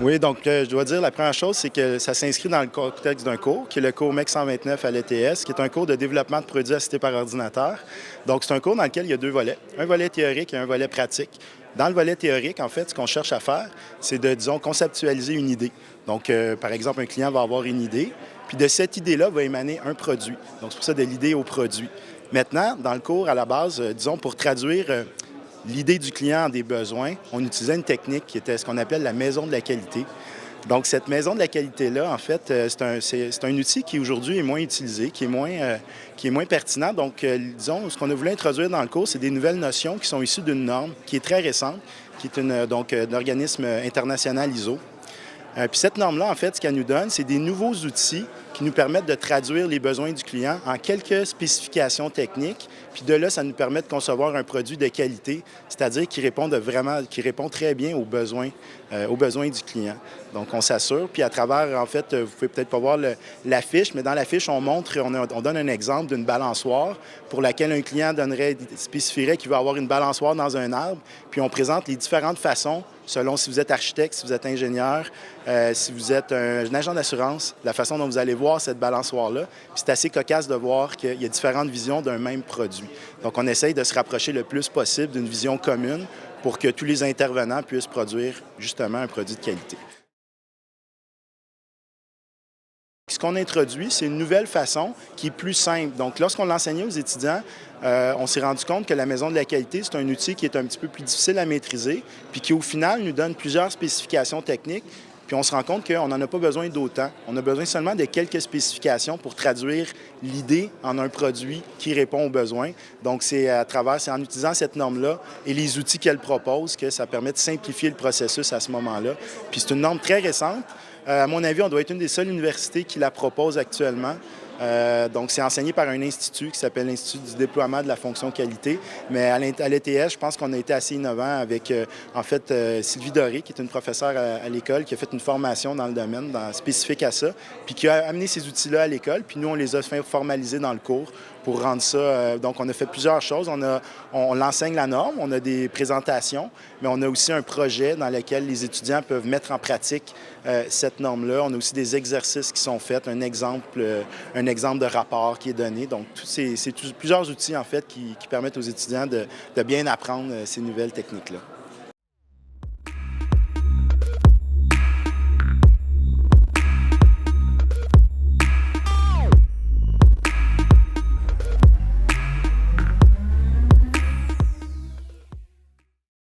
Oui, donc je dois dire, la première chose, c'est que ça s'inscrit dans le contexte d'un cours, qui est le cours MEC 129 à l'ETS, qui est un cours de développement de produits assistés par ordinateur. Donc, c'est un cours dans lequel il y a deux volets, un volet théorique et un volet pratique. Dans le volet théorique, en fait, ce qu'on cherche à faire, c'est de, disons, conceptualiser une idée. Donc, par exemple, un client va avoir une idée, puis de cette idée-là va émaner un produit. Donc, c'est pour ça de l'idée au produit. Maintenant, dans le cours, à la base, disons, pour traduire l'idée du client en des besoins, on utilisait une technique qui était ce qu'on appelle la maison de la qualité. Donc, cette maison de la qualité-là, en fait, c'est un outil qui aujourd'hui est moins utilisé, qui est moins pertinent. Donc, disons, ce qu'on a voulu introduire dans le cours, c'est des nouvelles notions qui sont issues d'une norme qui est très récente, qui est un organisme international ISO. Puis cette norme-là, en fait, ce qu'elle nous donne, c'est des nouveaux outils qui nous permettent de traduire les besoins du client en quelques spécifications techniques. Puis de là, ça nous permet de concevoir un produit de qualité, c'est-à-dire qui répond très bien aux besoins du client. Donc, on s'assure. Puis à travers, en fait, vous pouvez peut-être pas voir l'affiche, mais dans l'affiche, on donne un exemple d'une balançoire pour laquelle un client spécifierait qu'il veut avoir une balançoire dans un arbre. Puis on présente les différentes façons selon si vous êtes architecte, si vous êtes ingénieur, si vous êtes un agent d'assurance, la façon dont vous allez voir cette balançoire-là. Puis c'est assez cocasse de voir qu'il y a différentes visions d'un même produit. Donc, on essaye de se rapprocher le plus possible d'une vision commune pour que tous les intervenants puissent produire justement un produit de qualité. Ce qu'on introduit, c'est une nouvelle façon qui est plus simple. Donc, lorsqu'on l'enseignait aux étudiants, on s'est rendu compte que la maison de la qualité, c'est un outil qui est un petit peu plus difficile à maîtriser, puis qui, au final, nous donne plusieurs spécifications techniques. Puis on se rend compte qu'on n'en a pas besoin d'autant. On a besoin seulement de quelques spécifications pour traduire l'idée en un produit qui répond aux besoins. Donc, c'est en utilisant cette norme-là et les outils qu'elle propose que ça permet de simplifier le processus à ce moment-là. Puis c'est une norme très récente. À mon avis, on doit être une des seules universités qui la propose actuellement. Donc, c'est enseigné par un institut qui s'appelle l'Institut du déploiement de la fonction qualité. Mais à l'ETS, je pense qu'on a été assez innovant avec, en fait, Sylvie Doré, qui est une professeure à l'école, qui a fait une formation dans le domaine spécifique à ça, puis qui a amené ces outils-là à l'école. Puis nous, on les a fait formaliser dans le cours pour rendre ça. Donc, on a fait plusieurs choses. On l'enseigne la norme, on a des présentations, mais on a aussi un projet dans lequel les étudiants peuvent mettre en pratique cette norme-là. On a aussi des exercices qui sont faits, un exemple de rapport qui est donné. Donc, c'est plusieurs outils, en fait, qui permettent aux étudiants de bien apprendre ces nouvelles techniques-là.